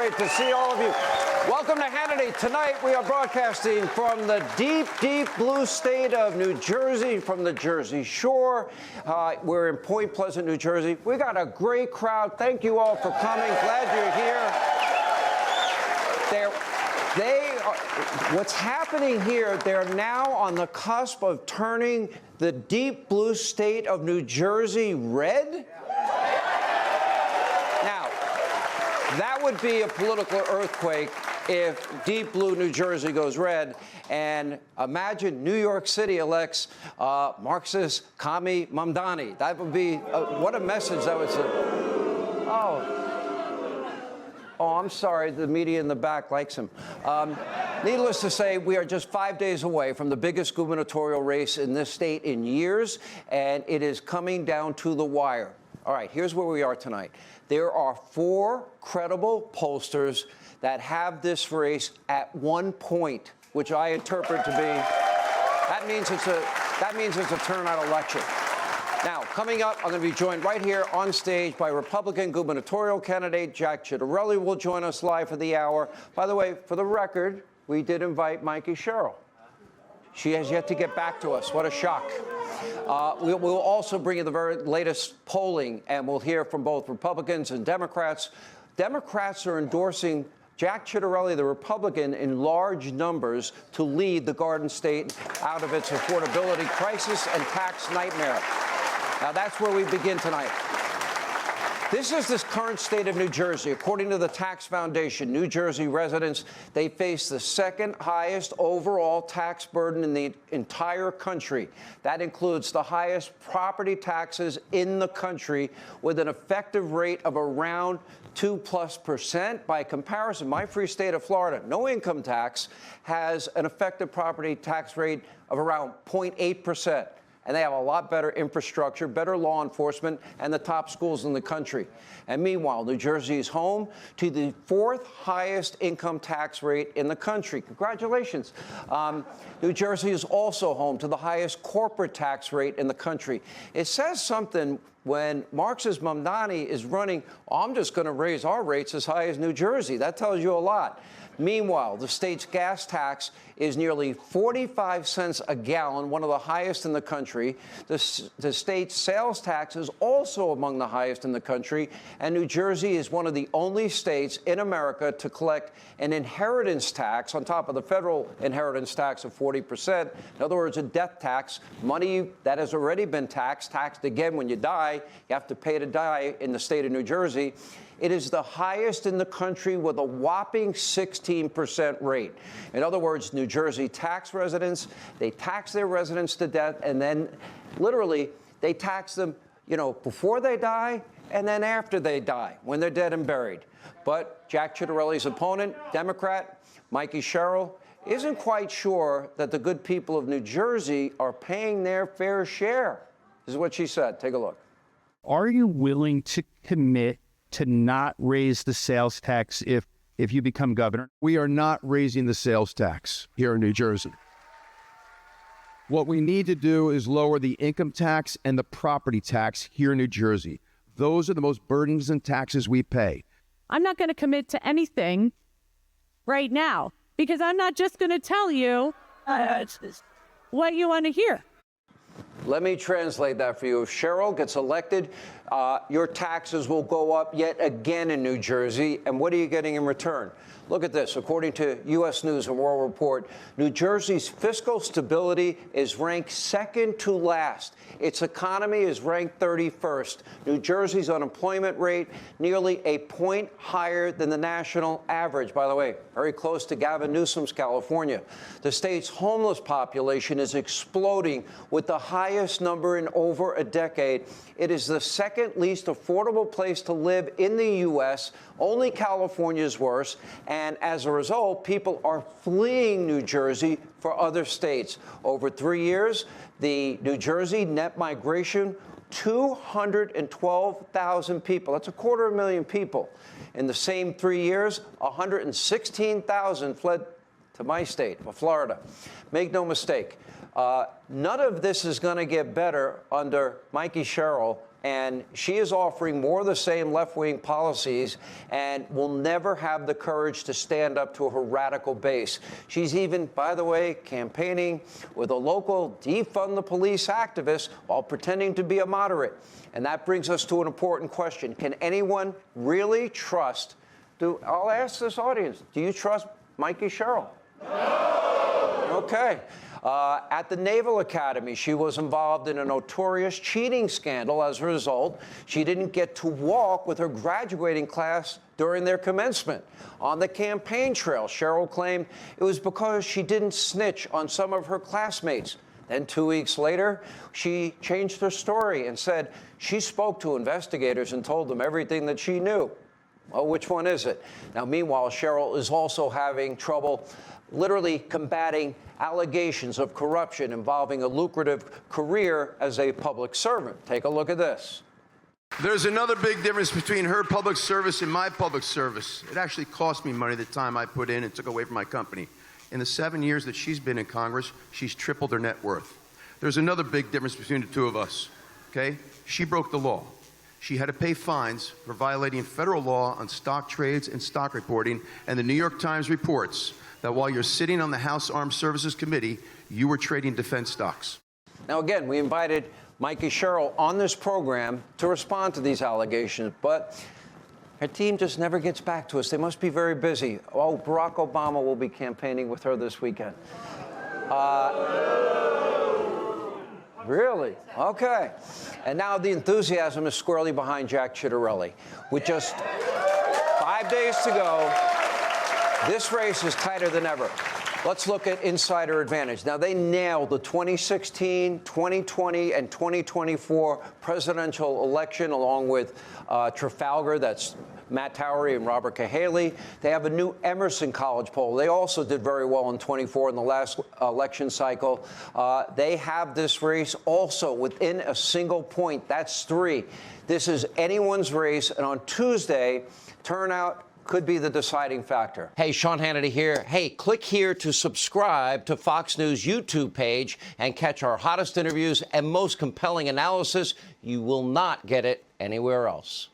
great to see all of you. Welcome to Hannity. Tonight we are broadcasting from the deep, deep blue state of New Jersey, from the Jersey Shore. We're in Point Pleasant, New Jersey. We got a great crowd. Thank you all for coming. Glad you're here. What's happening here, they're now on the cusp of turning the deep blue state of New Jersey red. Now, that would be a political earthquake if deep blue New Jersey goes red. And imagine New York City elects Marxist Kami Mamdani. That would be, what a message that would send. Oh, I'm sorry, the media in the back likes him. Needless to say, we are just 5 days away from the biggest gubernatorial race in this state in years, and it is coming down to the wire. All right, here's where we are tonight. There are 4 credible pollsters that have this race at 1 point, which I interpret to be, that means it's a turnout election. Now, coming up, I'm going to be joined right here on stage by Republican gubernatorial candidate Jack Ciattarelli will join us live for the hour. By the way, for the record, we did invite Mikey Sherrill. She has yet to get back to us. What a shock. We'll also bring you the very latest polling, and we'll hear from both Republicans and Democrats. Democrats are endorsing Jack Ciattarelli, the Republican, in large numbers to lead the Garden State out of its affordability crisis and tax nightmare. Now, that's where we begin tonight. This is the current state of New Jersey. According to the Tax Foundation, New Jersey residents, they face the second highest overall tax burden in the entire country. That includes the highest property taxes in the country, with an effective rate of around 2+%. By comparison, my free state of Florida, no income tax, has an effective property tax rate of around 0.8%. And they have a lot better infrastructure, better law enforcement, and the top schools in the country. And meanwhile, New Jersey is home to the 4th highest income tax rate in the country. Congratulations. New Jersey is also home to the highest corporate tax rate in the country. It says something when Marxist Mamdani is running, I'm just going to raise our rates as high as New Jersey. That tells you a lot. Meanwhile, the state's gas tax is nearly 45 cents a gallon, one of the highest in the country. The state's sales tax is also among the highest in the country, and New Jersey is one of the only states in America to collect an inheritance tax on top of the federal inheritance tax of 40%. In other words, a death tax, money that has already been taxed again when you die. You have to pay to die in the state of New Jersey. It is the highest in the country with a whopping 16% rate. In other words, New Jersey tax residents, they tax their residents to death, and then literally they tax them, before they die and then after they die, when they're dead and buried. But Jack Ciattarelli's opponent, Democrat Mikey Sherrill, isn't quite sure that the good people of New Jersey are paying their fair share. This is what she said. Take a look. Are you willing to commit to not raise the sales tax if you become governor? We are not raising the sales tax here in New Jersey. What we need to do is lower the income tax and the property tax here in New Jersey. Those are the most burdensome taxes we pay. I'm not going to commit to anything right now because I'm not just going to tell you what you want to hear. Let me translate that for you. If Sherrill gets elected, your taxes will go up yet again in New Jersey. And what are you getting in return? Look at this. According to U.S. News and World Report, New Jersey's fiscal stability is ranked second to last. Its economy is ranked 31st. New Jersey's unemployment rate nearly a point higher than the national average. By the way, very close to Gavin Newsom's California. The state's homeless population is exploding with the highest number in over a decade. It is the second least affordable place to live in the U.S. Only California is worse. And as a result, people are fleeing New Jersey for other states. Over 3 years, the New Jersey net migration, 212,000 people. That's 250,000 people. In the same 3 years, 116,000 fled to my state of Florida. Make no mistake, none of this is going to get better under Mikey Sherrill and she is offering more of the same left-wing policies and will never have the courage to stand up to her radical base. She's even, by the way, campaigning with a local defund the police activist while pretending to be a moderate. And that brings us to an important question. Can anyone really trust, I'll ask this audience, do you trust Mikey Sherrill? No! Okay. At the Naval Academy, she was involved in a notorious cheating scandal. As a result, she didn't get to walk with her graduating class during their commencement. On the campaign trail, Sherrill claimed it was because she didn't snitch on some of her classmates. Then 2 weeks later, she changed her story and said she spoke to investigators and told them everything that she knew. Well, which one is it? Now, meanwhile, Sherrill is also having trouble literally combating allegations of corruption involving a lucrative career as a public servant. Take a look at this. There's another big difference between her public service and my public service. It actually cost me money the time I put in and took away from my company. In the 7 years that she's been in Congress, she's tripled her net worth. There's another big difference between the two of us, okay? She broke the law. She had to pay fines for violating federal law on stock trades and stock reporting, and the New York Times reports that while you're sitting on the House Armed Services Committee, you were trading defense stocks. Now, again, we invited Mikey Sherrill on this program to respond to these allegations, but her team just never gets back to us. They must be very busy. Oh, Barack Obama will be campaigning with her this weekend. Really? Okay. And now the enthusiasm is squarely behind Jack Ciattarelli. With just 5 days to go, this race is tighter than ever. Let's look at insider advantage. Now, they nailed the 2016, 2020, and 2024 presidential election, along with Trafalgar, that's Matt Towery and Robert Cahaley. They have a new Emerson College poll. They also did very well in 24 in the last election cycle. They have this race also within a single point. That's 3. This is anyone's race, and on Tuesday, turnout could be the deciding factor. Hey, Sean Hannity here. Hey, click here to subscribe to Fox News YouTube page and catch our hottest interviews and most compelling analysis. You will not get it anywhere else.